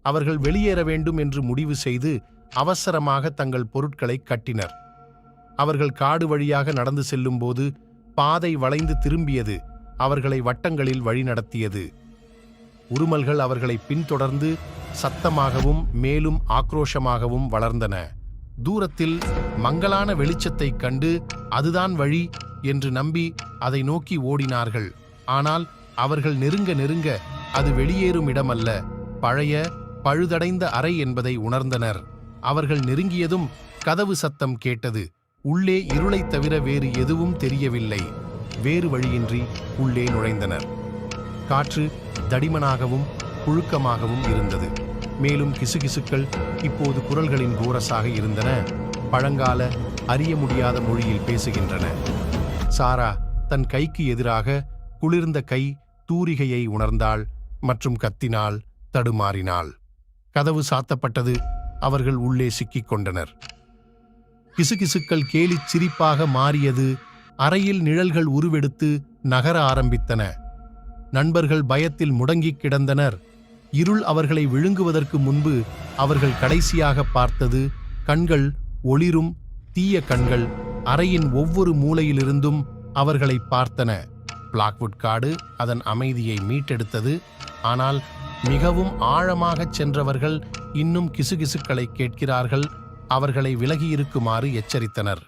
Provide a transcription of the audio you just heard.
அவர்கள் வெளியேற வேண்டும் என்று முடிவு செய்து அவசரமாக தங்கள் பொருட்களை கட்டினர். அவர்கள் காடு வழியாக நடந்து செல்லும்போது பாதை வளைந்து திரும்பியது அவர்களை வட்டங்களில் வழிநடத்தியது. உருமல்கள் அவர்களை பின்தொடர்ந்து சத்தமாகவும் மேலும் ஆக்ரோஷமாகவும் வளர்ந்தன. தூரத்தில் மங்கலான வெளிச்சத்தைக் கண்டு அதுதான் வழி என்று நம்பி அதை நோக்கி ஓடினார்கள். ஆனால் அவர்கள் நெருங்க நெருங்க அது வெளியேறும் இடமல்ல, பழைய பழுதடைந்த அறை என்பதை உணர்ந்தனர். அவர்கள் நெருங்கியதும் கதவு சத்தம் கேட்டது. உள்ளே இருளைத் தவிர வேறு எதுவும் தெரியவில்லை. வேறு வழியின்றி உள்ளே நுழைந்தனர். காற்று தடிமனாகவும் புழுக்கமாகவும் இருந்தது. மேலும் கிசுகிசுக்கள் இப்போது குரல்களின் கோரஸாக இருந்தன. பழங்கால அறிய முடியாத மொழியில் பேசுகின்றன. சாரா தன் கைக்கு எதிராக குளிர்ந்த கை தூரிகையை உணர்ந்தாள் மற்றும் கத்தினாள், தடுமாறினாள். கதவு சாத்தப்பட்டது. அவர்கள் உள்ளே சிக்கிக் கொண்டனர். கிசுகிசுக்கள் கேலிச் சிரிப்பாக மாறியது. அறையில் நிழல்கள் உருவெடுத்து நகர ஆரம்பித்தன. நண்பர்கள் பயத்தில் முடங்கிக் கிடந்தனர். இருள் அவர்களை விழுங்குவதற்கு முன்பு அவர்கள் கடைசியாக பார்த்தது கண்கள், ஒளிரும் தீய கண்கள் அறையின் ஒவ்வொரு மூலையிலிருந்தும் அவர்களை பார்த்தன. பிளாக்வுட் காடு அதன் அமைதியை மீட்டெடுத்தது. ஆனால் மிகவும் ஆழமாகச் சென்றவர்கள் இன்னும் கிசுகிசுக்களை கேட்கிறார்கள். அவர்களை விலகியிருக்குமாறு எச்சரித்தனர்.